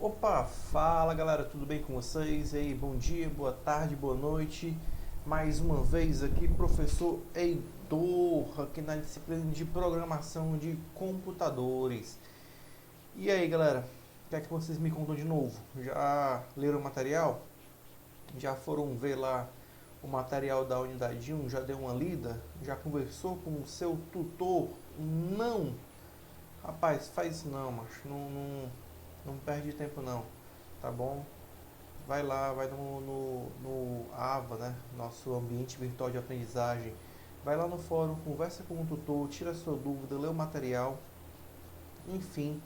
Opa, fala galera, tudo bem com vocês? E aí, bom dia, boa tarde, boa noite. Mais uma vez aqui, professor Heitor, aqui na disciplina de programação de computadores. E aí, galera, o que é que vocês me contam de novo? Já leram o material? Já foram ver lá o material da unidade 1? Já deu uma lida? Já conversou com o seu tutor? Não? Rapaz, faz isso não, macho. Não perde tempo não, tá bom? Vai lá, vai no AVA, né? Nosso ambiente virtual de aprendizagem. Vai lá no fórum, conversa com o tutor, tira sua dúvida, lê o material, enfim,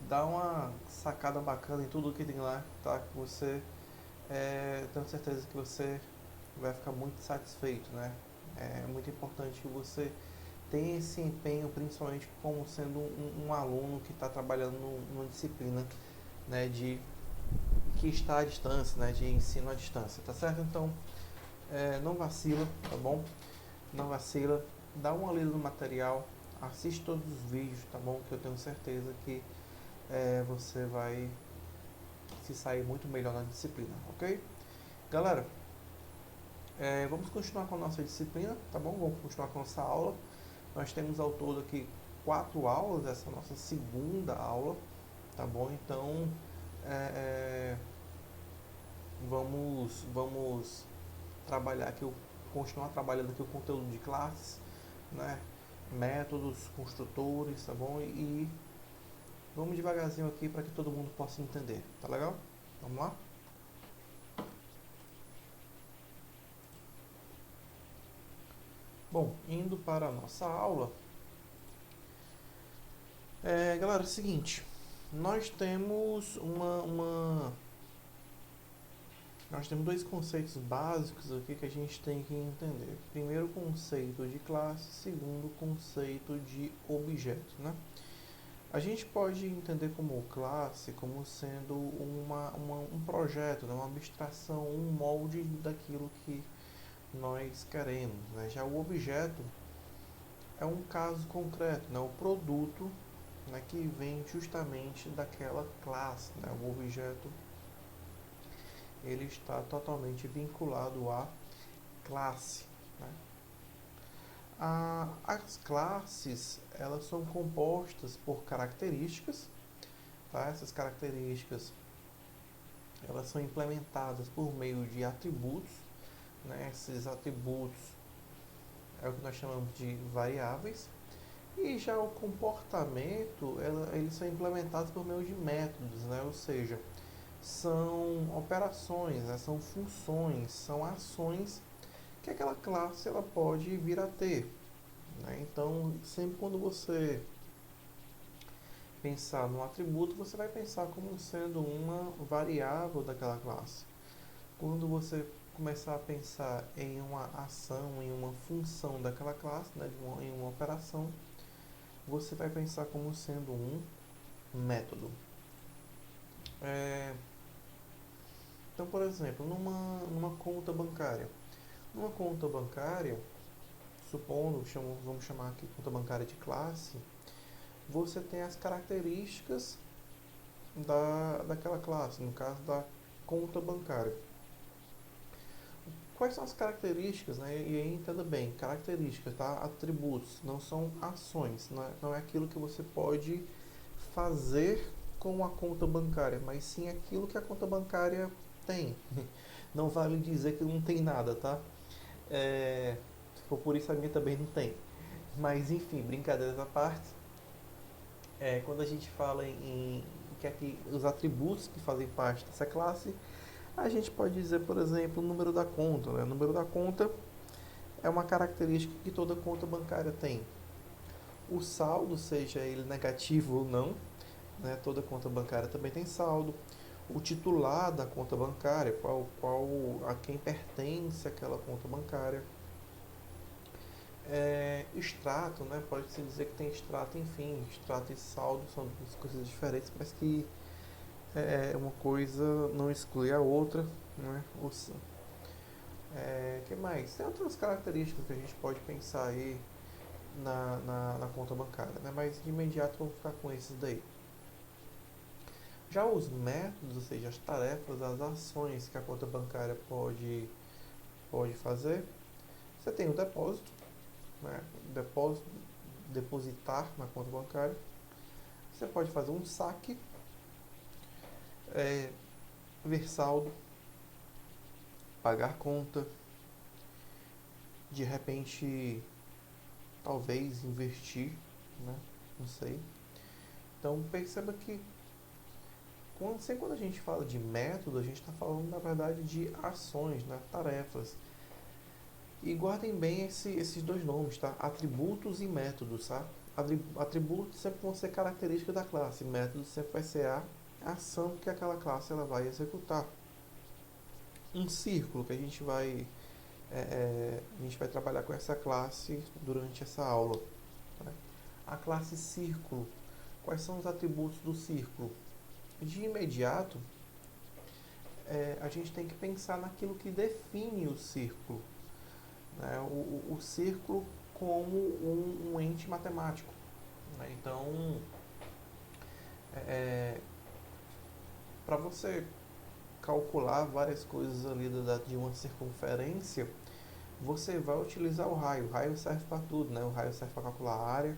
dá uma sacada bacana em tudo que tem lá, tá? Que você, tenho certeza que você vai ficar muito satisfeito, né? É muito importante que você tenha esse empenho, principalmente como sendo um aluno que está trabalhando numa disciplina, né, que está à distância, né, de ensino à distância, tá certo? Então, não vacila, tá bom? Não vacila, dá uma lida no material, assiste todos os vídeos, tá bom? Que eu tenho certeza que você vai se sair muito melhor na disciplina, ok? Galera, vamos continuar com a nossa disciplina, tá bom? Vamos continuar com a nossa aula. Nós temos ao todo aqui 4 aulas, essa é a nossa segunda aula, tá bom? Então, é, é, vamos trabalhar aqui, continuar trabalhando aqui o conteúdo de classes, né? Métodos, construtores, tá bom? E vamos devagarzinho aqui para que todo mundo possa entender, tá legal? Vamos lá? Bom, indo para a nossa aula, galera, é o seguinte, nós temos nós temos dois conceitos básicos aqui que a gente tem que entender. Primeiro, conceito de classe, segundo, conceito de objeto, né? A gente pode entender como classe como sendo um projeto, né? Uma abstração, um molde daquilo que nós queremos, né? Já o objeto é um caso concreto, né? O produto, né, que vem justamente daquela classe, né? O objeto ele está totalmente vinculado à classe, né? As classes elas são compostas por características, tá? Essas características elas são implementadas por meio de atributos, né? Esses atributos é o que nós chamamos de variáveis. E já o comportamento, eles são implementados por meio de métodos, né? Ou seja, são operações, né? São funções, são ações que aquela classe ela pode vir a ter, né? Então, sempre quando você pensar no atributo, você vai pensar como sendo uma variável daquela classe. Quando você começar a pensar em uma ação, em uma função daquela classe, né, em uma operação, você vai pensar como sendo um método. É, então, por exemplo, numa conta bancária. Numa conta bancária, supondo, vamos chamar aqui conta bancária de classe, você tem as características daquela classe, no caso da conta bancária. Quais são as características, né? E aí entenda bem, características, tá? Atributos, não são ações, não é aquilo que você pode fazer com a conta bancária, mas sim aquilo que a conta bancária tem. Não vale dizer que não tem nada, tá? Se for por isso a minha também não tem. Mas enfim, brincadeiras à parte, quando a gente fala em que aqui os atributos que fazem parte dessa classe, a gente pode dizer, por exemplo, o número da conta, né? O número da conta é uma característica que toda conta bancária tem. O saldo, seja ele negativo ou não, né? Toda conta bancária também tem saldo. O titular da conta bancária, a quem pertence aquela conta bancária. Extrato, né? Pode-se dizer que tem extrato, enfim, extrato e saldo são duas coisas diferentes, mas que uma coisa não exclui a outra, né? Que mais? Tem outras características que a gente pode pensar aí na conta bancária, né? Mas de imediato vamos ficar com esses daí. Já os métodos, ou seja, as tarefas, as ações que a conta bancária pode fazer, você tem o depósito, né? Depositar na conta bancária. Você pode fazer um saque, ver saldo, pagar conta, de repente, talvez investir, né? Não sei. Então perceba que quando a gente fala de método, a gente está falando na verdade de ações, né? Tarefas. E guardem bem esses dois nomes, tá? Atributos e métodos, tá? Atributos sempre vão ser características da classe, métodos sempre vai ser a ação que aquela classe ela vai executar. Um círculo que a gente vai trabalhar com essa classe durante essa aula. Né? A classe círculo, quais são os atributos do círculo? De imediato, a gente tem que pensar naquilo que define o círculo. Né? O círculo como um ente matemático. Né? Então, para você calcular várias coisas ali de uma circunferência, você vai utilizar o raio. O raio serve para tudo, né? O raio serve para calcular a área,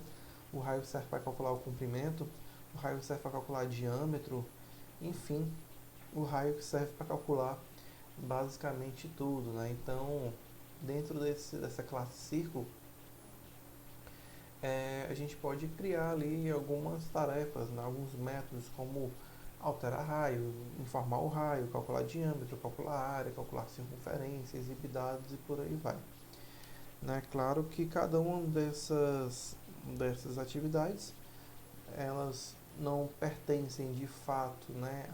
o raio serve para calcular o comprimento, o raio serve para calcular diâmetro, enfim, o raio serve para calcular basicamente tudo, né? Então, dentro dessa classe círculo, a gente pode criar ali algumas tarefas, né? Alguns métodos como alterar raio, informar o raio, calcular diâmetro, calcular área, calcular circunferência, exibir dados e por aí vai. Né? Claro que cada uma dessas atividades, elas não pertencem de fato, né,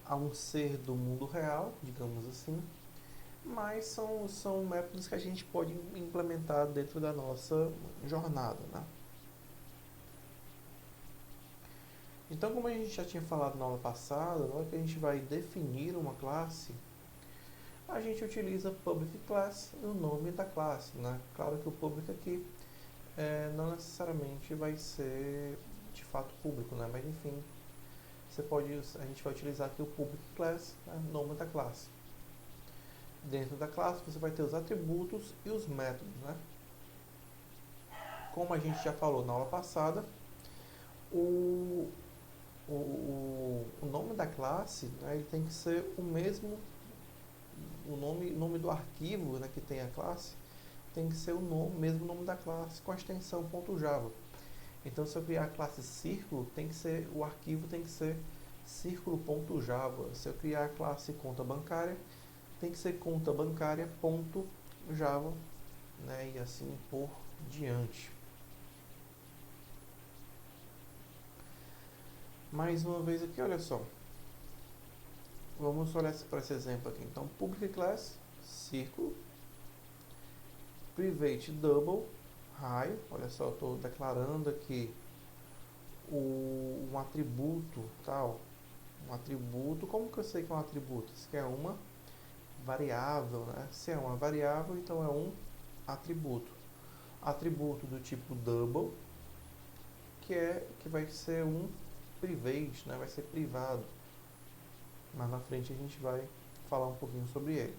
a um ser do mundo real, digamos assim, mas são métodos que a gente pode implementar dentro da nossa jornada. Né? Então, como a gente já tinha falado na aula passada, na hora que a gente vai definir uma classe, a gente utiliza public class e o nome da classe. Né? Claro que o public aqui não necessariamente vai ser de fato público, né? Mas enfim, a gente vai utilizar aqui o public class, né? Nome da classe. Dentro da classe você vai ter os atributos e os métodos. Né? Como a gente já falou na aula passada, o nome da classe, né, ele tem que ser o mesmo, o nome do arquivo, né, que tem a classe, tem que ser mesmo nome da classe com a extensão .java. Então, se eu criar a classe círculo, o arquivo tem que ser círculo.java. Se eu criar a classe conta bancária, tem que ser conta bancária.java, né, e assim por diante. Mais uma vez aqui, olha só. Vamos olhar para esse exemplo aqui. Então, public class, círculo, private double, raio. Olha só, eu estou declarando aqui um atributo, tal. Um atributo, como que eu sei que é um atributo? Isso aqui é uma variável, né? Se é uma variável, então é um atributo. Atributo do tipo double, que vai ser um private, né? Vai ser privado. Mas na frente a gente vai falar um pouquinho sobre ele.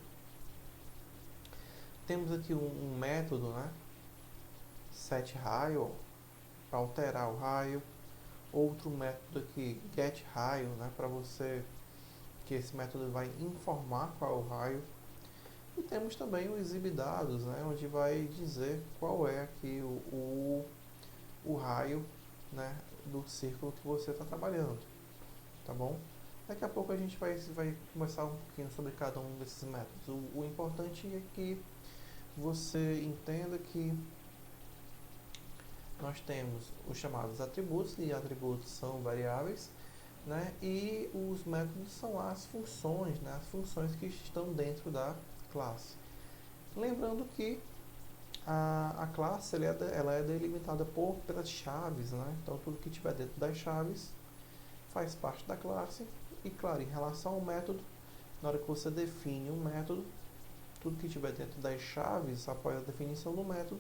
Temos aqui um método, né? setRaio, para alterar o raio. Outro método aqui, getRaio, né? Para que esse método vai informar qual é o raio. E temos também o exibdados, né? Onde vai dizer qual é aqui o raio, né? Do círculo que você está trabalhando. Tá bom? Daqui a pouco a gente vai conversar um pouquinho sobre cada um desses métodos. O importante é que você entenda que nós temos os chamados atributos, e atributos são variáveis, né? E os métodos são as funções, né? As funções que estão dentro da classe. Lembrando que a classe ela é delimitada pelas chaves, né? Então tudo que tiver dentro das chaves faz parte da classe. E claro, em relação ao método, na hora que você define um método, tudo que tiver dentro das chaves, após a definição do método,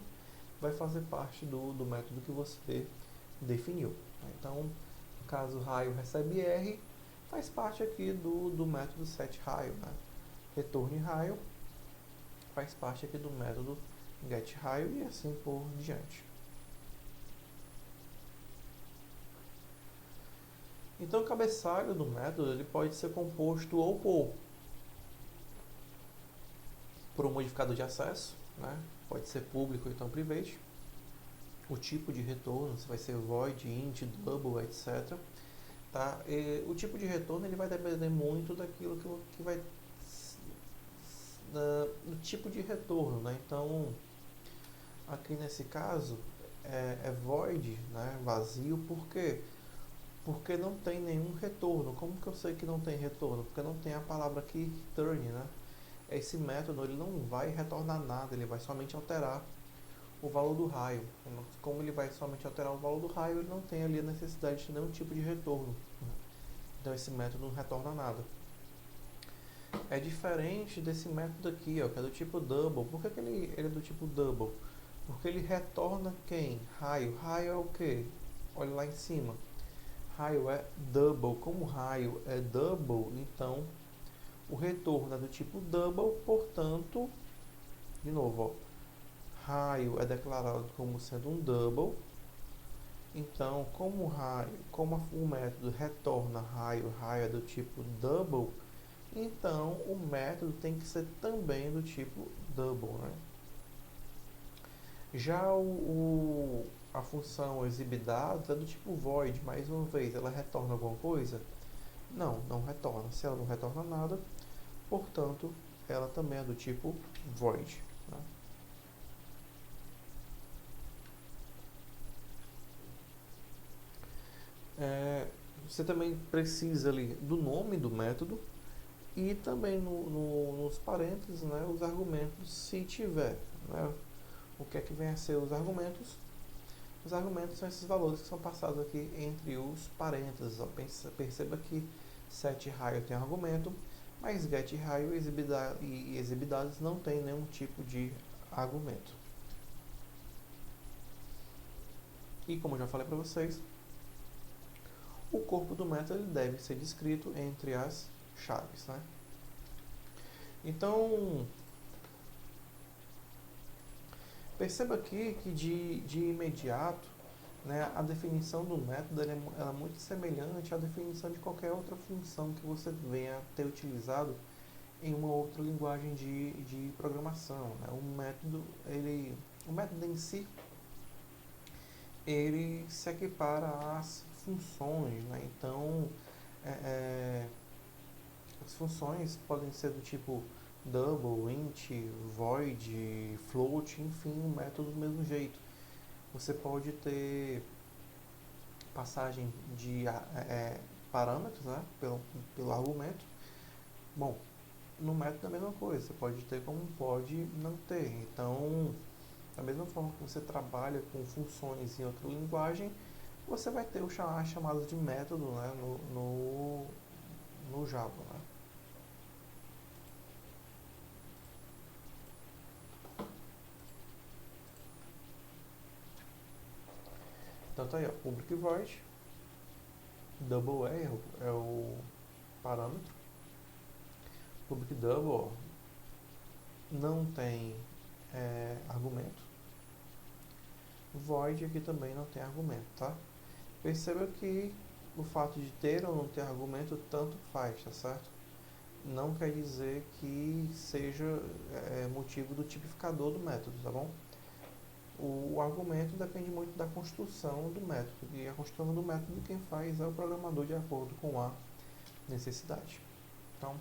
vai fazer parte do método que você definiu. Então, Caso o raio recebe R, faz parte aqui do método setRaio, né? Retorne raio faz parte aqui do método getRaio e assim por diante. Então, o cabeçalho do método ele pode ser composto ou por um modificador de acesso, né? Pode ser público ou então private. O tipo de retorno, se vai ser void, int, double, etc. Tá? E o tipo de retorno ele vai depender muito daquilo que vai do tipo de retorno, né? Então, aqui nesse caso é void, né? Vazio, por quê? Porque não tem nenhum retorno. Como que eu sei que não tem retorno? Porque não tem a palavra aqui return, né? Esse método ele não vai retornar nada, ele vai somente alterar o valor do raio. Como ele vai somente alterar o valor do raio, ele não tem ali a necessidade de nenhum tipo de retorno. Então esse método não retorna nada. É diferente desse método aqui, ó, que é do tipo double. Por que ele é do tipo double? Porque ele retorna quem? Raio. Raio é o quê? Olha lá em cima. Raio é double. Como raio é double, então o retorno é do tipo double, portanto, de novo, ó, raio é declarado como sendo um double. Então, como o método retorna raio, raio é do tipo double, então o método tem que ser também do tipo double, né? Já a função exibdados é do tipo void, mais uma vez, ela retorna alguma coisa? Não, não retorna. Se ela não retorna nada, portanto, ela também é do tipo void. Né? Você também precisa ali do nome do método e também nos parênteses, né, os argumentos, se tiver. Né? O que é que vem a ser os argumentos? Os argumentos são esses valores que são passados aqui entre os parênteses. Ó. Perceba que setRaio tem argumento, mas getRaio e exibdados não tem nenhum tipo de argumento. E como eu já falei para vocês, o corpo do método deve ser descrito entre as chaves. Né? Então, perceba aqui que de imediato, né, a definição do método ela é muito semelhante à definição de qualquer outra função que você venha a ter utilizado em uma outra linguagem de programação. Né? O método em si ele se equipara às funções. Né? Então, as funções podem ser do tipo double, int, void, float, enfim, um método do mesmo jeito. Você pode ter passagem de parâmetros, né, pelo argumento. Bom, no método é a mesma coisa, você pode ter como pode não ter. Então, da mesma forma que você trabalha com funções em outra linguagem, você vai ter as chamadas de método, né, no Java. Né? Então tá aí, ó, public void, double é o parâmetro, public double ó, não tem argumento, void aqui também não tem argumento, tá? Perceba que o fato de ter ou não ter argumento tanto faz, tá certo? Não quer dizer que seja motivo do tipificador do método, tá bom? O argumento depende muito da construção do método, e a construção do método quem faz é o programador de acordo com a necessidade. Então,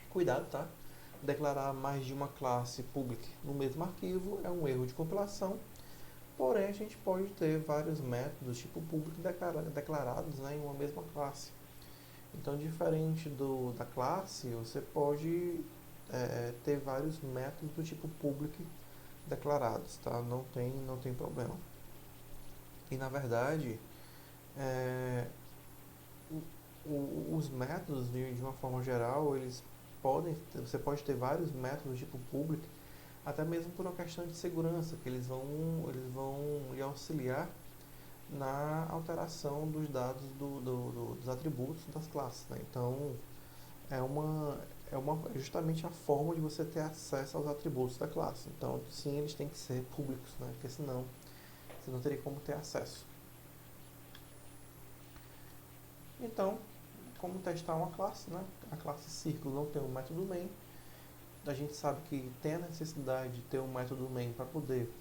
cuidado, tá? Declarar mais de uma classe public no mesmo arquivo é um erro de compilação, porém a gente pode ter vários métodos tipo public declarados, né, em uma mesma classe. Então, diferente da classe, você pode ter vários métodos do tipo public declarados, tá? Não tem problema. E na verdade, os métodos de uma forma geral, você pode ter vários métodos tipo public, até mesmo por uma questão de segurança, que eles vão lhe auxiliar na alteração dos dados dos atributos das classes, né? Então, é uma, é justamente a forma de você ter acesso aos atributos da classe. Então, sim, eles têm que ser públicos, né? Porque senão você não teria como ter acesso. Então, como testar uma classe, né? A classe círculo não tem um método main. A gente sabe que tem a necessidade de ter um método main para poder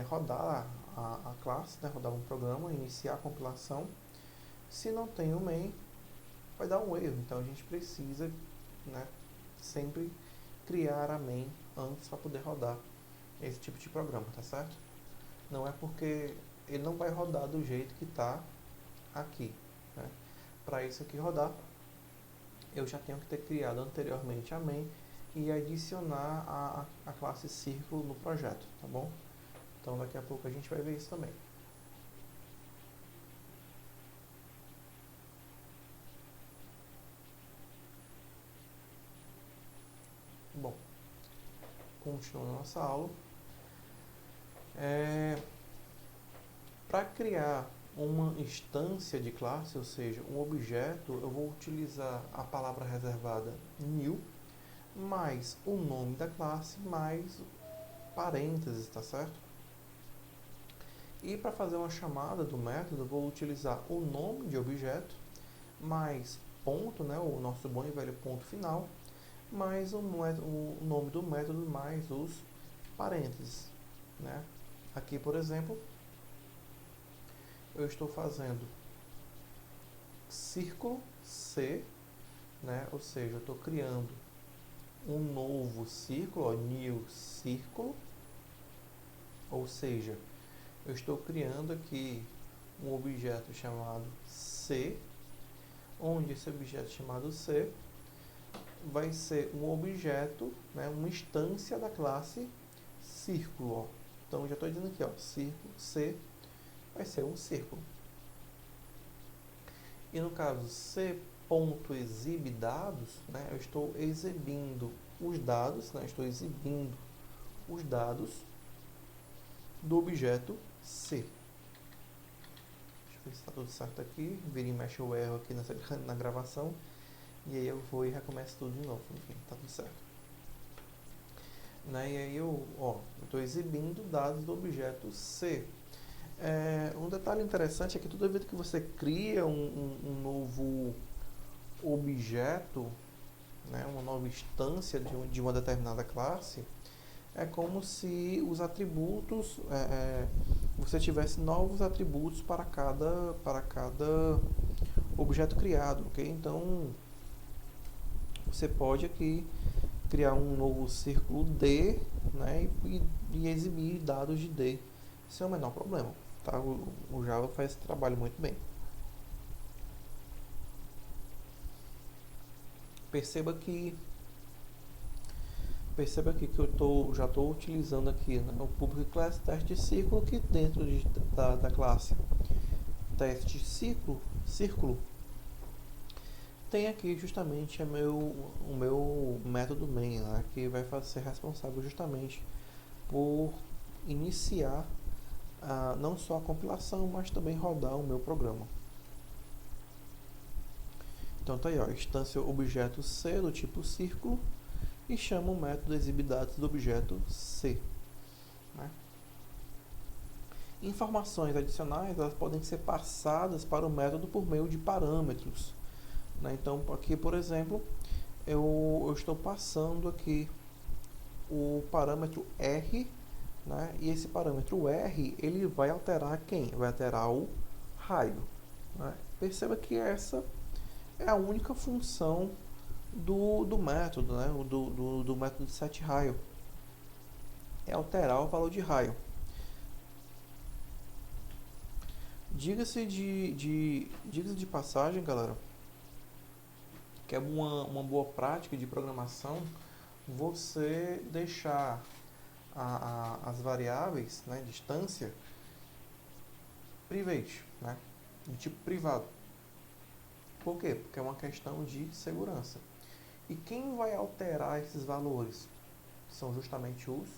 rodar a classe, né? Rodar um programa, iniciar a compilação. Se não tem o main, vai dar um erro. Então a gente precisa, né, sempre criar a main antes para poder rodar esse tipo de programa, tá certo? Não é porque ele não vai rodar do jeito que está aqui, né? Para isso aqui rodar, eu já tenho que ter criado anteriormente a main e adicionar a classe círculo no projeto, tá bom? Então daqui a pouco a gente vai ver isso também. Bom, continuando a nossa aula, para criar uma instância de classe, ou seja, um objeto, eu vou utilizar a palavra reservada new, mais o nome da classe, mais parênteses, tá certo? E para fazer uma chamada do método, eu vou utilizar o nome de objeto, mais ponto, né, o nosso bom e velho ponto final, mais o nome do método, mais os parênteses, né? Aqui, por exemplo, eu estou fazendo círculo C, né? Ou seja, eu estou criando um novo círculo, ó, new círculo, ou seja, eu estou criando aqui um objeto chamado C, onde esse objeto chamado C vai ser um objeto, né, uma instância da classe círculo. Ó. Então, já estou dizendo aqui, ó, círculo C vai ser um círculo. E no caso C.exibDados, né, eu estou exibindo os dados, né, estou exibindo os dados do objeto C. Deixa eu ver se está tudo certo aqui. Vira e mexe o erro aqui na gravação. E aí eu vou e recomeço tudo de novo. Enfim, está tudo certo. Né, e aí eu estou exibindo dados do objeto C. Um detalhe interessante é que toda vez que você cria um novo objeto, né, uma nova instância de uma determinada classe, é como se os atributos, você tivesse novos atributos para cada objeto criado, ok? Então, você pode aqui criar um novo círculo D, né, e exibir dados de D sem o menor problema. Tá? O Java faz esse trabalho muito bem. Perceba que eu já estou utilizando aqui, né, o public class teste círculo, que dentro da classe teste círculo tem aqui justamente o meu método main, né, que vai ser responsável justamente por iniciar não só a compilação, mas também rodar o meu programa. Então tá aí, ó, instância objeto C do tipo círculo e chama o método exibDados do objeto C. Né? Informações adicionais, elas podem ser passadas para o método por meio de parâmetros. Né? Então aqui, por exemplo, eu estou passando aqui o parâmetro R, né? E esse parâmetro R, ele vai alterar quem? Vai alterar o raio. Né? Perceba que essa é a única função do método, né? do método de setRaio. É alterar o valor de raio. Diga-se de passagem, galera, que é uma boa prática de programação você deixar as variáveis, né, distância, private, né, de tipo privado. Por quê? Porque é uma questão de segurança. E quem vai alterar esses valores? São justamente os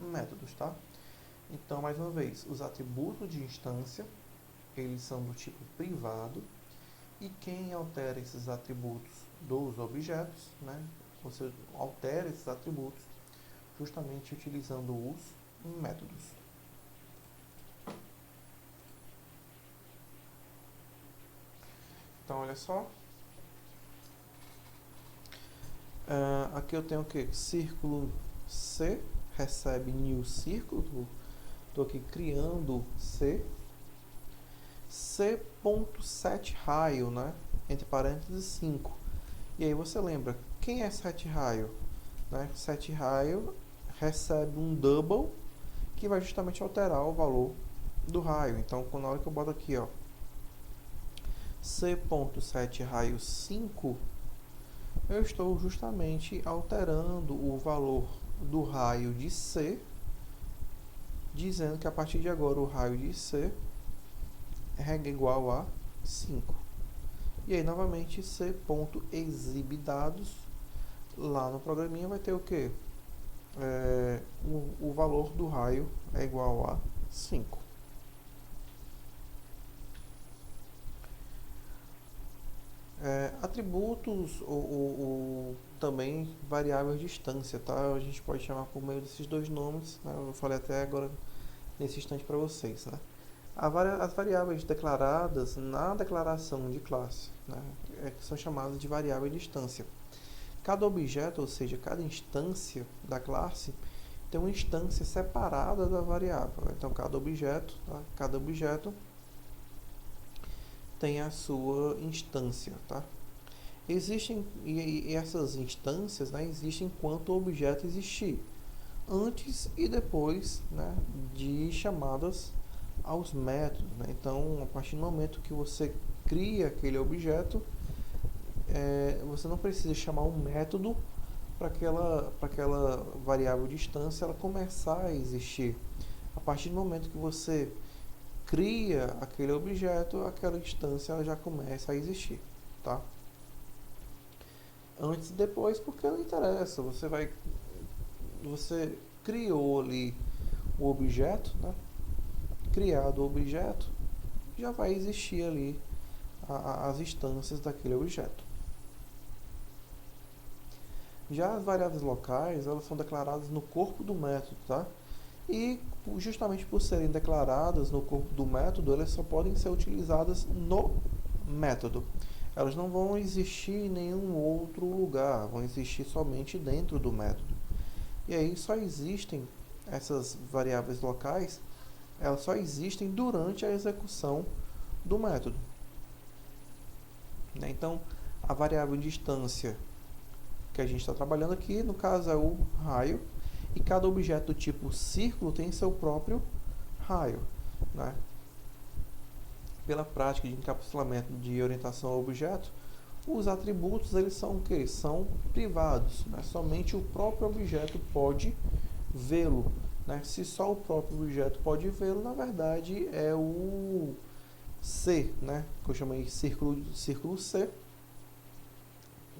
métodos, tá? Então, mais uma vez, os atributos de instância eles são do tipo privado, e quem altera esses atributos dos objetos, né? Você altera esses atributos justamente utilizando os métodos. Então, olha só. Aqui eu tenho o que? Círculo C, recebe new círculo. Estou aqui criando C. C.set raio, né? Entre parênteses 5. E aí você lembra, quem é set raio? Né? Set raio recebe um double que vai justamente alterar o valor do raio. Então, na hora que eu boto aqui, ó, C.set raio 5, eu estou justamente alterando o valor do raio de C, dizendo que a partir de agora o raio de C é igual a 5. E aí, novamente, C.exibDados, lá no programinha vai ter o quê? O valor do raio é igual a 5. Atributos ou também variáveis de distância, tá? A gente pode chamar por meio desses dois nomes, né? Eu falei até agora nesse instante para vocês, né? As variáveis declaradas na declaração de classe, né? Que são chamadas de variável de distância. Cada objeto, ou seja, cada instância da classe, tem uma instância separada da variável. Então, cada objeto tem a sua instância, tá? Existem, e essas instâncias, né, existem enquanto o objeto existir, antes e depois, né, de chamadas aos métodos, né? Então, a partir do momento que você cria aquele objeto, você não precisa chamar um método para aquela variável distância ela começar a existir. A partir do momento que você cria aquele objeto, aquela instância ela já começa a existir, tá? Antes e depois, porque não interessa, você criou ali o objeto, né? Criado o objeto, já vai existir ali as instâncias daquele objeto. Já as variáveis locais, elas são declaradas no corpo do método, tá? E justamente por serem declaradas no corpo do método, elas só podem ser utilizadas no método. Elas não vão existir em nenhum outro lugar, vão existir somente dentro do método. E aí só existem essas variáveis locais, elas só existem durante a execução do método. Então, a variável distância que a gente está trabalhando aqui, no caso é o raio, e cada objeto do tipo círculo tem seu próprio raio, né? Pela prática de encapsulamento de orientação ao objeto, os atributos eles são o quê? São privados, né? Somente o próprio objeto pode vê-lo, né? Se só o próprio objeto pode vê-lo, na verdade é o C, né? Que eu chamei de círculo C.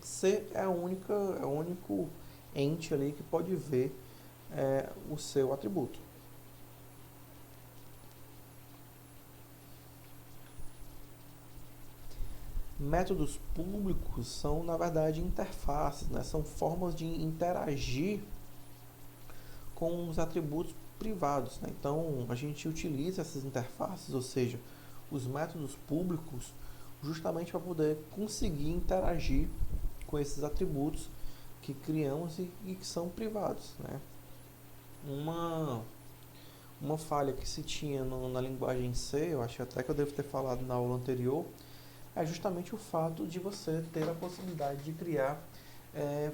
C é o único ente ali que pode ver o seu atributo. Métodos públicos são, na verdade, interfaces, né? São formas de interagir com os atributos privados, né? Então, a gente utiliza essas interfaces, ou seja, os métodos públicos, justamente para poder conseguir interagir com esses atributos que criamos e que são privados, né? Uma falha que se tinha na linguagem C, eu acho até que eu devo ter falado na aula anterior, é justamente o fato de você ter a possibilidade de criar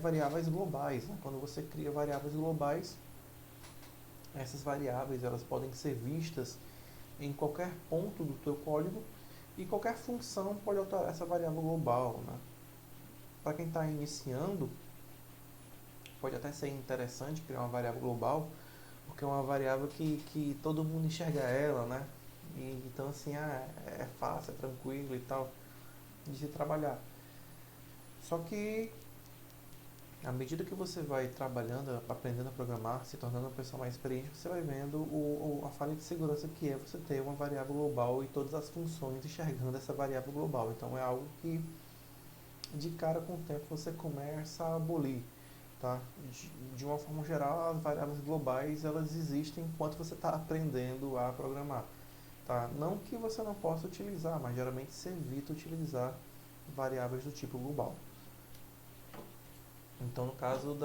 variáveis globais, né? Quando você cria variáveis globais, essas variáveis elas podem ser vistas em qualquer ponto do teu código e qualquer função pode alterar essa variável global, né? Para quem está iniciando, pode até ser interessante criar uma variável global, porque é uma variável que todo mundo enxerga ela, né? Então, assim, é fácil, é tranquilo e tal de se trabalhar. Só que À medida que você vai trabalhando, aprendendo a programar, se tornando uma pessoa mais experiente, você vai vendo a falha de segurança que é você ter uma variável global e todas as funções enxergando essa variável global. Então é algo que de cara com o tempo você começa a abolir. Tá? De uma forma geral, as variáveis globais elas existem enquanto você está aprendendo a programar. Tá? Não que você não possa utilizar, mas geralmente você evita utilizar variáveis do tipo global. Então, no caso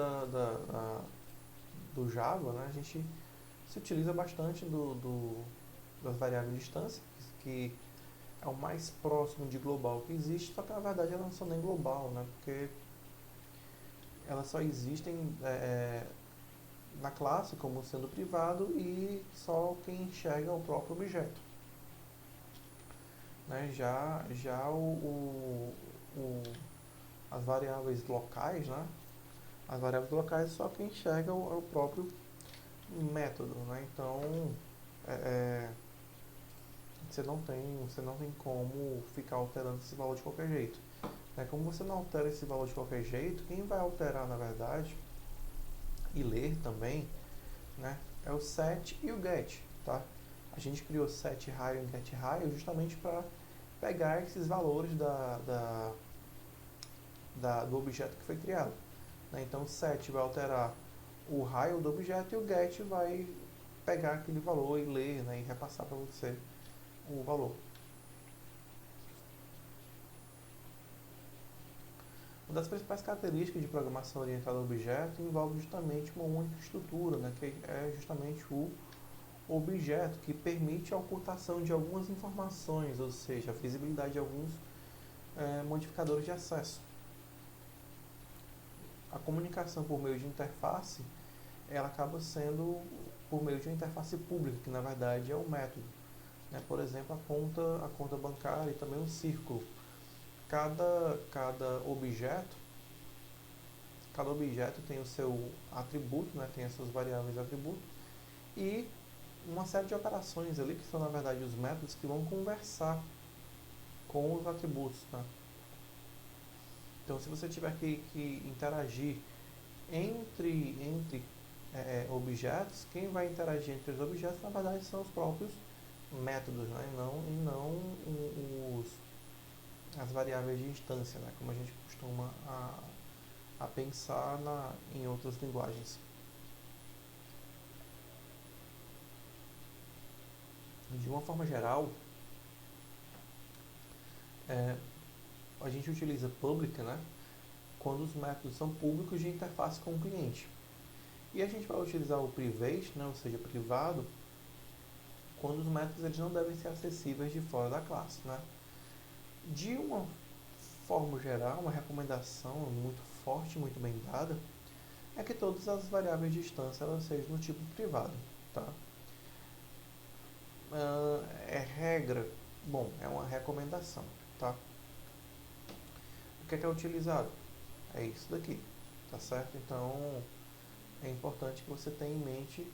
do Java, né, a gente se utiliza bastante das variáveis de distância, que é o mais próximo de global que existe, só que na verdade elas não são nem global, né, porque elas só existem na classe como sendo privado e só quem enxerga o próprio objeto. Né? As variáveis locais, né? As variáveis locais só quem enxerga o próprio método, né? Então você não tem como ficar alterando esse valor de qualquer jeito. Né? Como você não altera esse valor de qualquer jeito, quem vai alterar na verdade e ler também, né, é o set e o get, tá? A gente criou set raio e get raio justamente para pegar esses valores do objeto que foi criado. Né? Então o set vai alterar o raio do objeto e o get vai pegar aquele valor e ler, né, e repassar para você o valor. Uma das principais características de programação orientada a objeto envolve justamente uma única estrutura, né, que é justamente o objeto, que permite a ocultação de algumas informações, ou seja, a visibilidade de alguns modificadores de acesso. A comunicação por meio de interface, ela acaba sendo por meio de uma interface pública, que na verdade é o método. Né? Por exemplo, a conta bancária e também o círculo. Cada objeto tem o seu atributo, né? Tem as suas variáveis de atributo e uma série de operações ali que são na verdade os métodos que vão conversar com os atributos. Tá? Então, se você tiver que interagir entre objetos, quem vai interagir entre os objetos na verdade são os próprios métodos, né? e não as variáveis de instância, né? Como a gente costuma a pensar em outras linguagens. De uma forma geral, a gente utiliza public, né, quando os métodos são públicos de interface com o cliente. E a gente vai utilizar o private, né, ou seja, privado, quando os métodos eles não devem ser acessíveis de fora da classe. Né. De uma forma geral, uma recomendação muito forte, muito bem dada, é que todas as variáveis de instância elas sejam do tipo privado. Tá? É regra? Bom, é uma recomendação. Tá? O que é utilizado? É isso daqui. Tá certo? Então, é importante que você tenha em mente,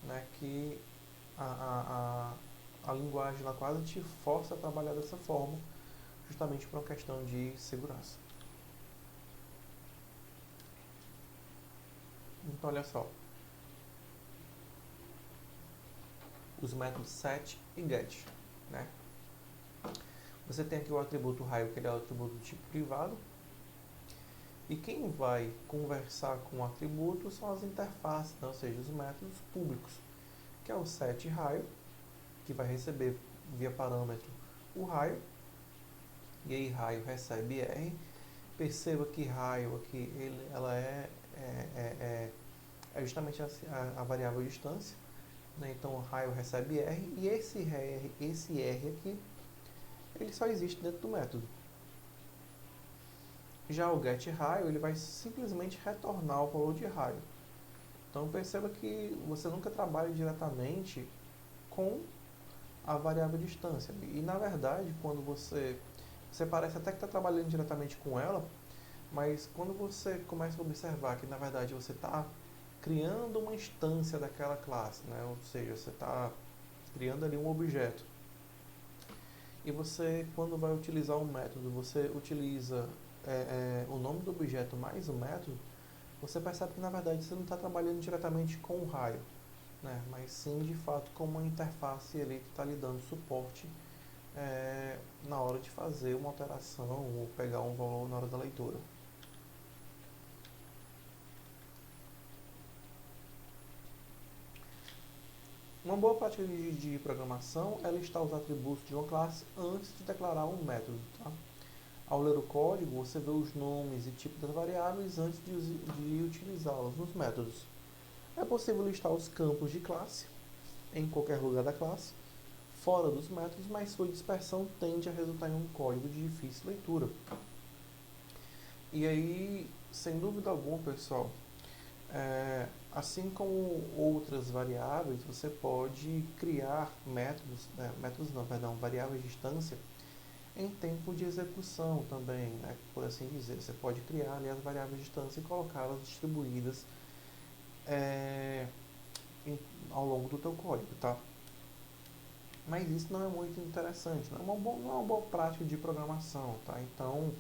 né, que a linguagem ela quase te força a trabalhar dessa forma, justamente por uma questão de segurança. Então, olha só. Os métodos set e get. Né? Você tem aqui o atributo raio, que ele é o atributo do tipo privado. E quem vai conversar com o atributo são as interfaces, né? Ou seja, os métodos públicos, que é o set raio, que vai receber via parâmetro o raio, e aí raio recebe R. Perceba que raio aqui ela é justamente a variável distância, né? Então o raio recebe R, e esse R aqui ele só existe dentro do método. Já o get raio ele vai simplesmente retornar o valor de raio. Então perceba que você nunca trabalha diretamente com a variável distância. E na verdade, quando você parece até que está trabalhando diretamente com ela, mas quando você começa a observar que na verdade você está criando uma instância daquela classe, né? Ou seja, você está criando ali um objeto. E você, quando vai utilizar um método, você utiliza o nome do objeto mais o método, você percebe que na verdade você não está trabalhando diretamente com o raio, né? Mas sim de fato com uma interface ali que está lhe dando suporte na hora de fazer uma alteração ou pegar um valor na hora da leitura. Uma boa prática de programação é listar os atributos de uma classe antes de declarar um método. Tá? Ao ler o código, você vê os nomes e tipos das variáveis antes de utilizá-las nos métodos. É possível listar os campos de classe em qualquer lugar da classe, fora dos métodos, mas sua dispersão tende a resultar em um código de difícil leitura. E aí, sem dúvida alguma, pessoal, assim como outras variáveis, você pode criar variáveis de instância em tempo de execução também, né, por assim dizer. Você pode criar ali as variáveis de instância e colocá-las distribuídas ao longo do teu código, tá? Mas isso não é muito interessante, não é uma boa prática de programação, tá? Então,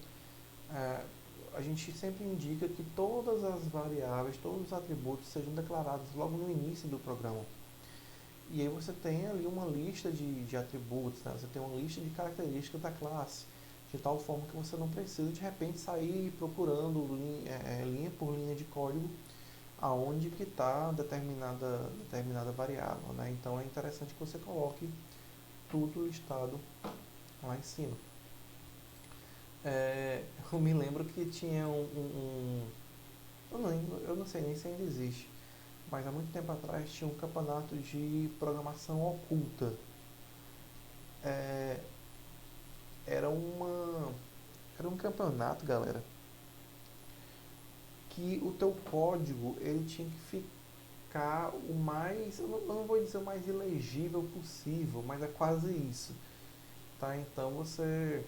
a gente sempre indica que todas as variáveis, todos os atributos sejam declarados logo no início do programa. E aí você tem ali uma lista de atributos, né? Você tem uma lista de características da classe, de tal forma que você não precisa de repente sair procurando linha por linha de código aonde que está determinada variável, né? Então é interessante que você coloque tudo listado lá em cima. Eu me lembro que tinha eu não sei nem se ainda existe, mas há muito tempo atrás tinha um campeonato de programação oculta. Era um campeonato, galera, que o teu código ele tinha que ficar o mais, eu não vou dizer o mais ilegível possível, mas é quase isso, tá? Então você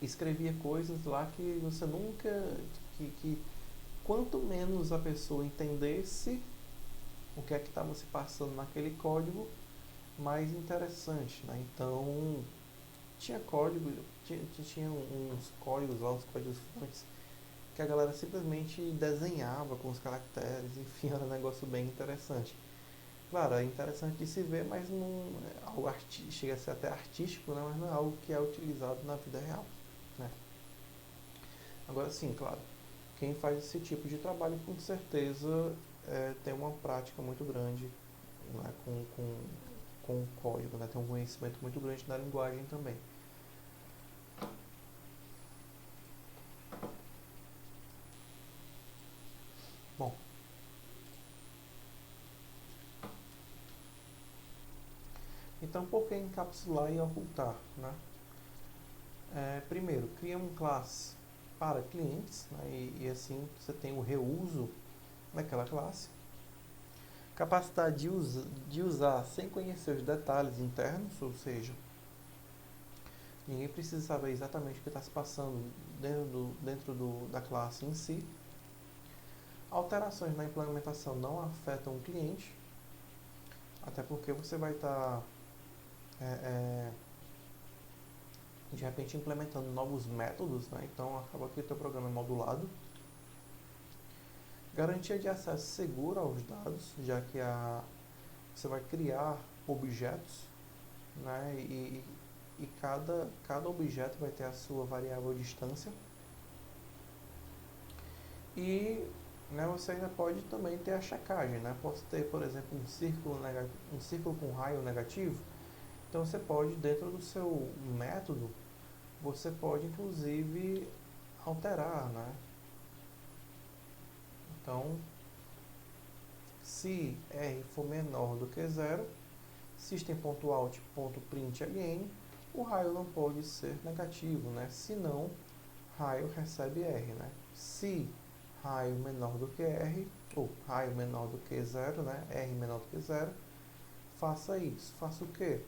escrevia coisas lá que você nunca, que quanto menos a pessoa entendesse o que é que estava se passando naquele código, mais interessante, né? Então tinha código, tinha uns códigos lá, uns códigos fontes que a galera simplesmente desenhava com os caracteres, enfim, era um negócio bem interessante. Claro, é interessante de se ver, mas não é algo chega a ser até artístico, né? Mas não é algo que é utilizado na vida real, né? Agora sim, claro, quem faz esse tipo de trabalho com certeza tem uma prática muito grande, né, com o código, né, tem um conhecimento muito grande da linguagem também. Bom, então por que encapsular e ocultar, né? Primeiro, cria uma classe para clientes, né, e assim você tem o reuso daquela classe. Capacidade de usar sem conhecer os detalhes internos, ou seja, ninguém precisa saber exatamente o que está se passando dentro da classe em si. Alterações na implementação não afetam o cliente, até porque você vai estar de repente implementando novos métodos, né? Então acaba que o teu programa é modulado. Garantia de acesso seguro aos dados, já que você vai criar objetos, né? E cada objeto vai ter a sua variável de distância. E você ainda pode também ter a checagem, né? Posso ter, por exemplo, um círculo com raio negativo. Então você pode, dentro do seu método, você pode inclusive alterar, né? Então, se R for menor do que zero, system.out.println, o raio não pode ser negativo, né? Senão, raio recebe R, né? Se raio menor do que R, ou raio menor do que zero, né? R menor do que zero, faça isso. Faça o quê?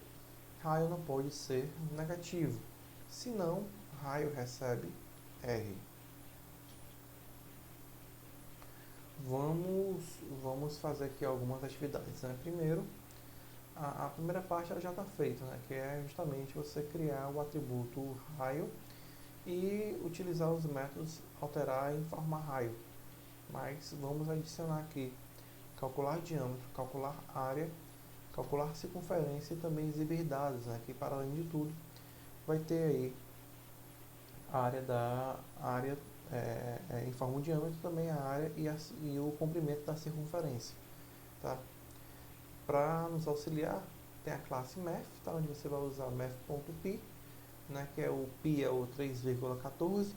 Raio não pode ser negativo, senão raio recebe R. Vamos fazer aqui algumas atividades, né? Primeiro, a primeira parte ela já está feita, né? Que é justamente você criar o atributo raio e utilizar os métodos alterar e informar raio, Mas vamos adicionar aqui calcular diâmetro, calcular área, calcular circunferência e também exibir dados, né? Que para além de tudo vai ter aí a área informa o diâmetro, também a área e o comprimento da circunferência, tá? Para nos auxiliar, tem a classe math, tá? Onde você vai usar math.pi, né? Que é o pi é o 3,14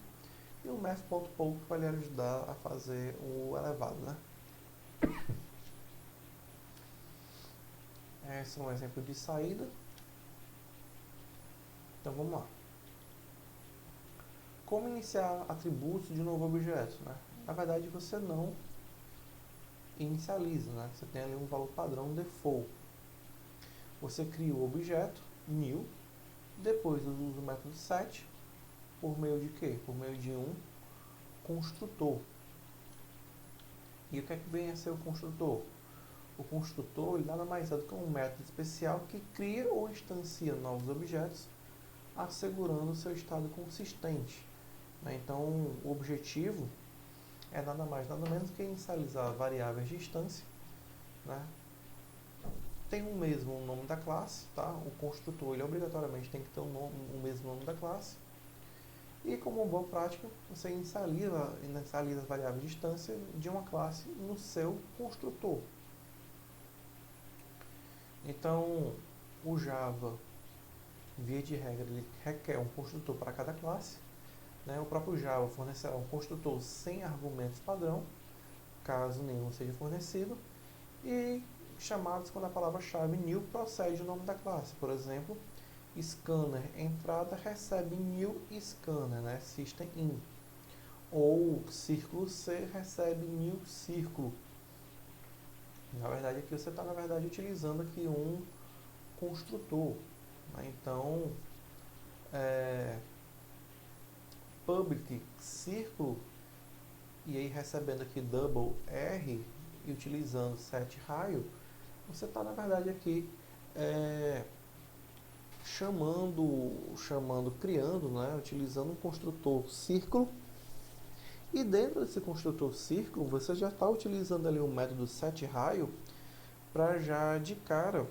e o math.poll que vai lhe ajudar a fazer o elevado, né? Esse é um exemplo de saída. Então vamos lá. Como iniciar atributos de um novo objeto, né? Na verdade você não inicializa, né? Você tem ali um valor padrão default. Você cria o objeto new, depois usa o método set por meio de quê? Por meio de um construtor. E o que é que vem a ser o construtor? O construtor ele nada mais é do que um método especial que cria ou instancia novos objetos, assegurando o seu estado consistente. Então, o objetivo é nada mais, nada menos que inicializar variáveis de instância, né? Tem o mesmo nome da classe, tá? O construtor ele obrigatoriamente tem que ter o mesmo nome da classe. E como boa prática, você inicializa as variáveis de instância de uma classe no seu construtor. Então, o Java, via de regra, ele requer um construtor para cada classe. Né? O próprio Java fornecerá um construtor sem argumentos padrão, caso nenhum seja fornecido, e chamados quando a palavra-chave new procede o nome da classe. Por exemplo, scanner entrada recebe new scanner, né? System in. Ou círculo C recebe new círculo. Na verdade, aqui você está utilizando aqui um construtor. Né? Então, public círculo e aí recebendo aqui double R e utilizando set raio, você está na verdade aqui criando, né, utilizando um construtor círculo, e dentro desse construtor círculo você já está utilizando ali o método set raio para já de cara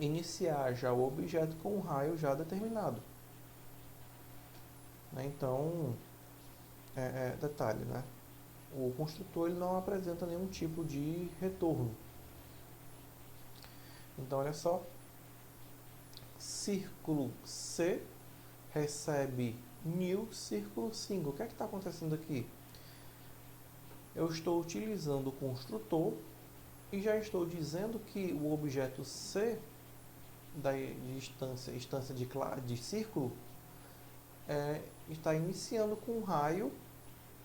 iniciar já o objeto com um raio já determinado. Então, detalhe, né? O construtor ele não apresenta nenhum tipo de retorno. Então, olha só, círculo C recebe new círculo 5. O que é que está acontecendo aqui? Eu estou utilizando o construtor e já estou dizendo que o objeto C da instância de círculo está iniciando com um raio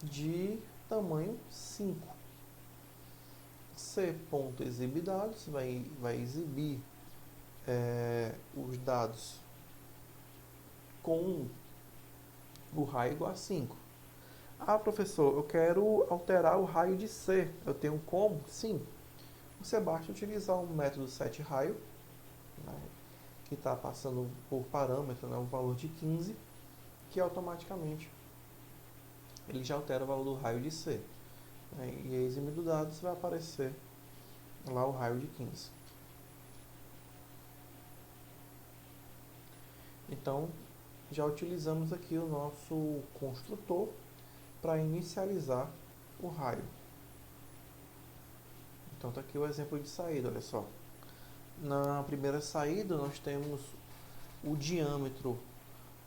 de tamanho 5. C.exibDados vai exibir os dados com o raio igual a 5. Ah, professor, eu quero alterar o raio de C. Eu tenho como? Sim. Você basta utilizar o método setRaio, né, que está passando por parâmetro, né, um valor de 15, que automaticamente ele já altera o valor do raio de C. Né, e aí, eximindo dados, vai aparecer lá o raio de 15. Então, já utilizamos aqui o nosso construtor para inicializar o raio. Então, está aqui o exemplo de saída, olha só. Na primeira saída, nós temos o diâmetro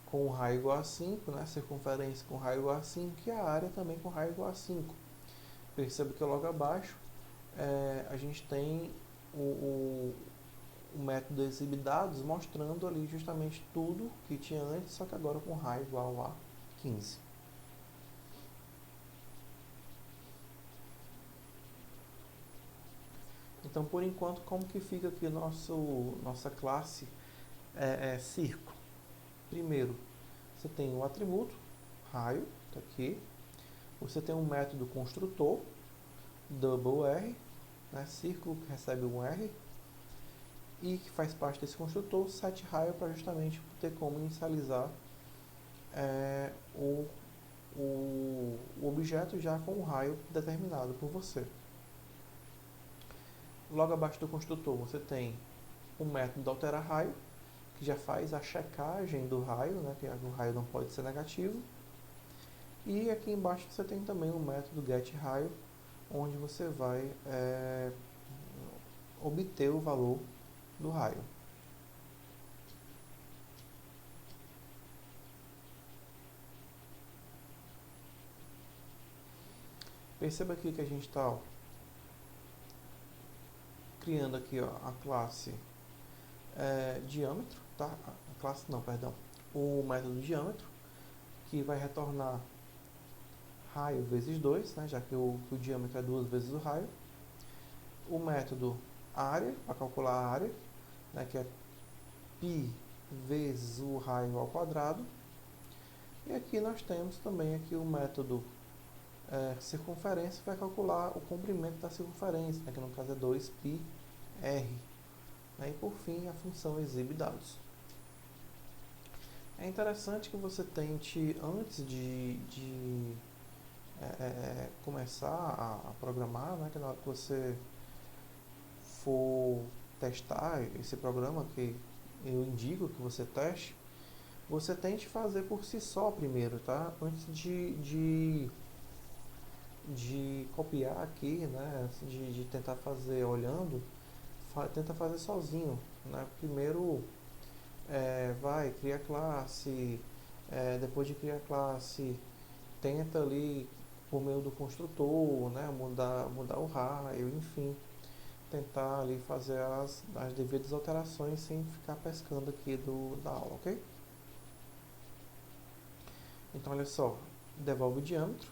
com raio igual a 5, né? Circunferência com raio igual a 5 e a área também com raio igual a 5. Perceba que logo abaixo a gente tem o método exibDados mostrando ali justamente tudo que tinha antes, só que agora com raio igual a 15. Então, por enquanto, como que fica aqui nossa classe círculo? Primeiro, você tem o atributo, raio, está aqui. Você tem um método construtor, double R, né, círculo que recebe um R, e que faz parte desse construtor, set raio, para justamente ter como inicializar o o objeto já com o raio determinado por você. Logo abaixo do construtor você tem o método de alterar raio, que já faz a checagem do raio, né, que o raio não pode ser negativo. E aqui embaixo você tem também o método getRaio, onde você vai obter o valor do raio. Perceba aqui que a gente está criando aqui a classe diâmetro, tá? A classe não, perdão. O método diâmetro, que vai retornar raio vezes 2, né, já que o diâmetro é 2 vezes o raio. O método área, para calcular a área, né, que é π vezes o raio ao quadrado. E aqui nós temos também aqui o método circunferência, vai calcular o comprimento da circunferência, né, que no caso é 2πr. Né, e por fim a função exibe dados. É interessante que você tente, antes de começar a programar, né, que na hora que você for testar esse programa, que eu indico que você teste, você tente fazer por si só primeiro, tá? Antes de copiar aqui, né? Antes de tentar fazer olhando, tenta fazer sozinho, né? Primeiro vai criar classe, depois de criar classe, tenta ali por meio do construtor, né? Mudar o raio, enfim, tentar ali fazer as devidas alterações sem ficar pescando aqui da aula, ok? Então olha só, devolve o diâmetro,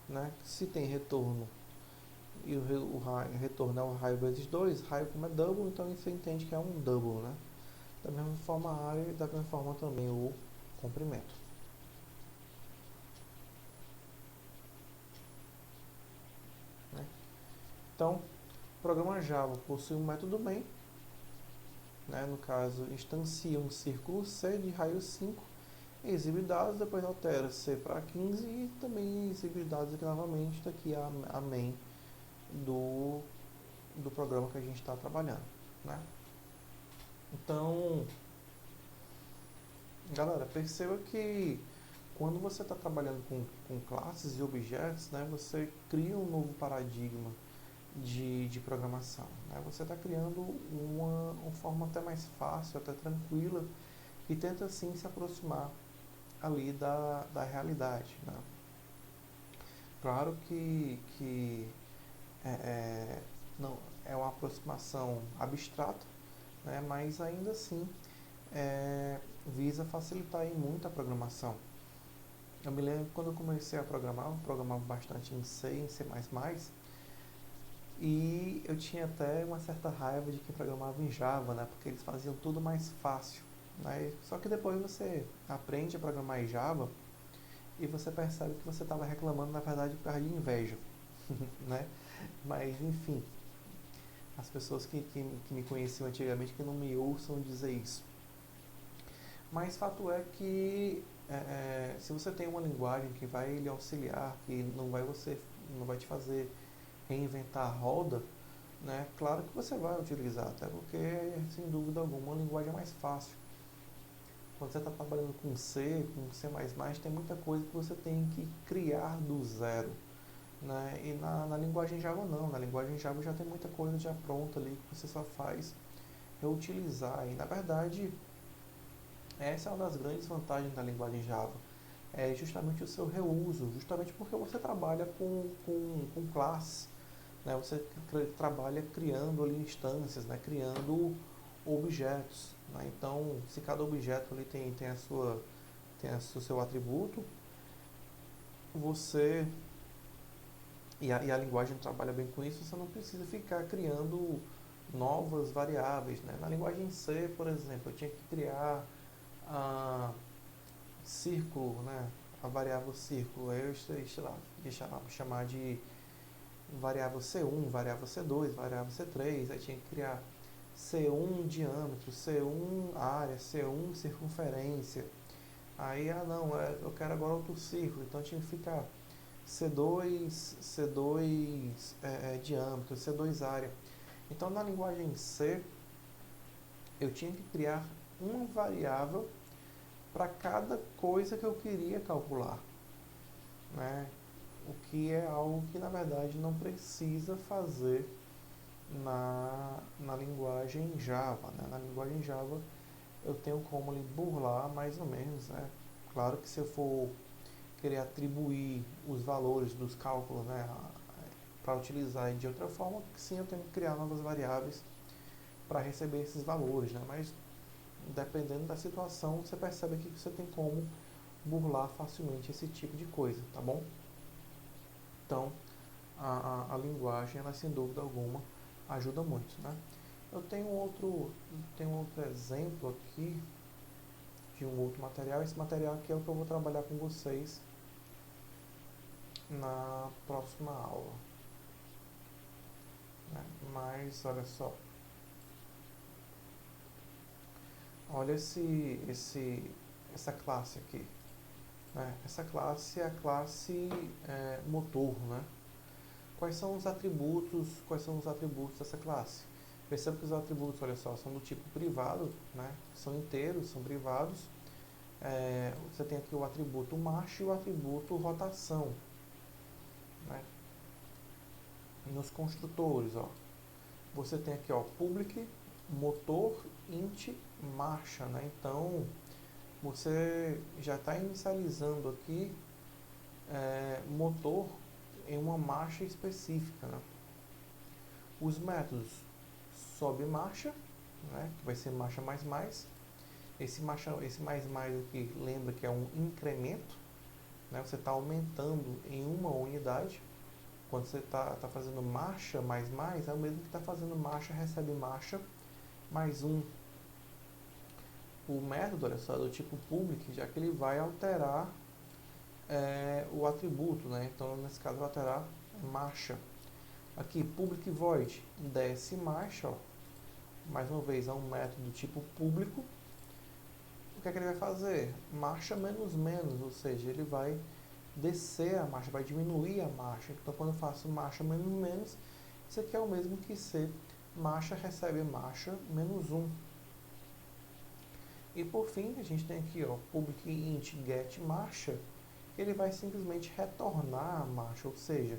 né? Se tem retorno e o retorno é o raio vezes 2, raio como é double, então você entende que é um double, né? Da mesma forma a área e da mesma forma também o comprimento. Né? Então, o programa Java possui um método main, né? No caso, instancia um círculo C de raio 5, exibe dados, depois altera C para 15 e também exibe dados aqui novamente, daqui a main do programa que a gente está trabalhando, né? Então, galera, perceba que quando você está trabalhando com classes e objetos, né, você cria um novo paradigma de programação, né? Você está criando uma forma até mais fácil, até tranquila, e tenta sim se aproximar ali da realidade, né? Claro que não é uma aproximação abstrata, né, mas ainda assim visa facilitar aí muito a programação. Eu me lembro que quando eu comecei a programar, eu programava bastante em C, em C++, e eu tinha até uma certa raiva de quem programava em Java, né, porque eles faziam tudo mais fácil, né? Só que depois você aprende a programar em Java e você percebe que você estava reclamando, na verdade, por causa de inveja, né? Mas, enfim, as pessoas que me conheciam antigamente que não me ouçam dizer isso. Mas fato é que se você tem uma linguagem que vai lhe auxiliar, que não vai te fazer reinventar a roda, né? Claro que você vai utilizar, até porque, sem dúvida alguma, a linguagem é mais fácil. Quando você está trabalhando com C, com C++, tem muita coisa que você tem que criar do zero, né? E na linguagem Java não, na linguagem Java já tem muita coisa já pronta ali que você só faz reutilizar. E na verdade, essa é uma das grandes vantagens da linguagem Java, é justamente o seu reuso, justamente porque você trabalha com classes, né? Você trabalha criando ali instâncias, né? Criando objetos, né? Então, se cada objeto ali tem o seu atributo, você e a linguagem trabalha bem com isso, você não precisa ficar criando novas variáveis, né? Na linguagem C, por exemplo, eu tinha que criar círculo, né? A variável círculo, aí eu sei lá, chamar de variável C1, variável C2, variável C3, aí tinha que criar C1 diâmetro, C1 área, C1 circunferência, Aí, não, eu quero agora outro círculo, então tinha que ficar C2 diâmetro, C2 área. Então, na linguagem C, eu tinha que criar uma variável para cada coisa que eu queria calcular, né? O que é algo que, na verdade, não precisa fazer na linguagem Java, né? Na linguagem Java, eu tenho como ali burlar mais ou menos, né? Claro que se eu for querer atribuir os valores dos cálculos, né, para utilizar de outra forma, sim, eu tenho que criar novas variáveis para receber esses valores, né? Mas dependendo da situação, você percebe aqui que você tem como burlar facilmente esse tipo de coisa, tá bom? Então, a linguagem, ela sem dúvida alguma ajuda muito, né? Eu tenho outro exemplo aqui de um outro material. Esse material aqui é o que eu vou trabalhar com vocês na próxima aula, né? Mas olha só, olha essa classe aqui, né? Essa classe é a classe motor, né? Quais são os atributos dessa classe? Perceba que os atributos, olha só, são do tipo privado, né? São inteiros, são privados. Você tem aqui o atributo marcha e o atributo rotação, né? Nos construtores, ó, você tem aqui, ó, public, motor, int, marcha, né? Então, você já está inicializando aqui motor em uma marcha específica, né? Os métodos sobe marcha, né, que vai ser marcha mais mais. Esse mais mais aqui lembra que é um incremento, né? Você está aumentando em uma unidade. Quando você está fazendo marcha mais mais, é o mesmo que está fazendo marcha recebe marcha mais um. O método, olha só, é do tipo public, já que ele vai alterar o atributo, né? Então, nesse caso, vai alterar marcha. Aqui, public void, desce marcha, ó. Mais uma vez, é um método do tipo público. O que é que ele vai fazer? Marcha menos menos, ou seja, ele vai descer a marcha, vai diminuir a marcha. Então, quando eu faço marcha menos menos, isso aqui é o mesmo que ser marcha recebe marcha menos 1. E por fim, a gente tem aqui, ó, public int get marcha, ele vai simplesmente retornar a marcha, ou seja,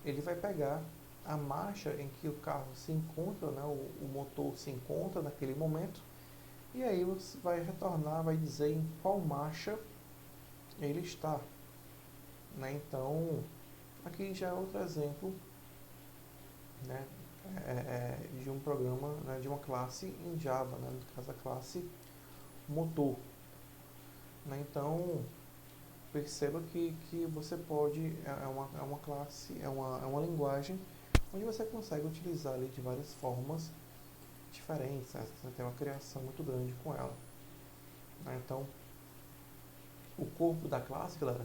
ele vai pegar a marcha em que o carro se encontra, né, o motor se encontra naquele momento, e aí você vai retornar, vai dizer em qual marcha ele está, né? Então, aqui já é outro exemplo, né, de um programa, né, de uma classe em Java, né, no caso a classe motor, né? Então, perceba que você pode, é uma classe, é uma linguagem onde você consegue utilizar ali de várias formas diferentes, né? Você tem uma criação muito grande com ela, né? Então, o corpo da classe, galera,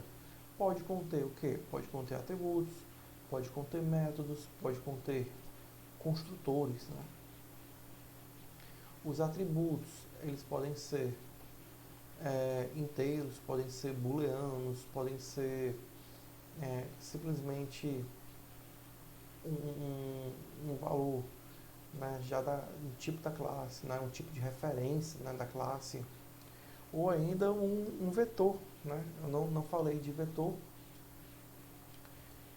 pode conter o quê? Pode conter atributos, pode conter métodos, pode conter construtores, né? Os atributos, eles podem ser inteiros, podem ser booleanos, podem ser simplesmente um valor, né, já do tipo da classe, né, um tipo de referência, né, da classe, ou ainda um vetor, né? Eu não falei de vetor,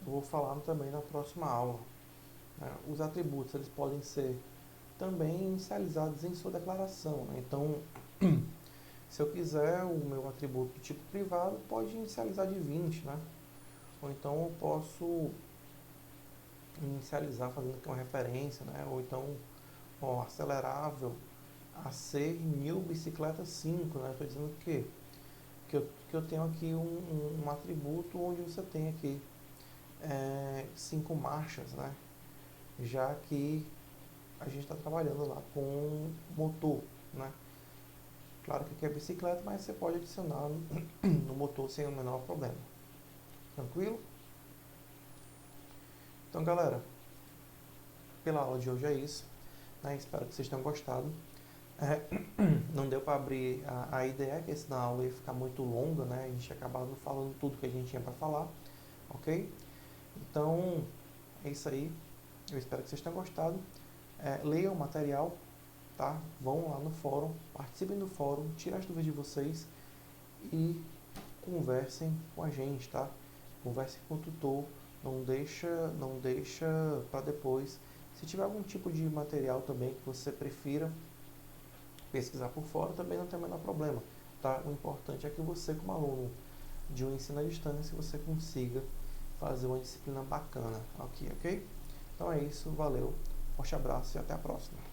eu vou falar também na próxima aula, né? Os atributos, eles podem ser também inicializados em sua declaração, né? Então, se eu quiser o meu atributo do tipo privado, pode inicializar de 20, né? Ou então eu posso inicializar fazendo aqui uma referência, né? Ou então, ó, acelerável a ser 1000 bicicletas 5, né? Estou dizendo que eu tenho aqui um atributo onde você tem aqui 5 marchas, né? Já que a gente está trabalhando lá com motor, né? Claro que aqui é bicicleta, mas você pode adicionar no motor sem o menor problema. Tranquilo? Então, galera, pela aula de hoje é isso, né? Espero que vocês tenham gostado. Não deu para abrir a ideia, que senão a aula ia ficar muito longa, né? A gente ia acabar não falando tudo que a gente tinha para falar, ok? Então, é isso aí. Eu espero que vocês tenham gostado. Leiam o material, tá? Vão lá no fórum, participem do fórum, tirem as dúvidas de vocês e conversem com a gente, tá? Conversem com o tutor, não deixa para depois. Se tiver algum tipo de material também que você prefira pesquisar por fora, também não tem o menor problema, tá? O importante é que você, como aluno de um ensino à distância, você consiga fazer uma disciplina bacana aqui, ok? Então é isso, valeu, forte abraço e até a próxima.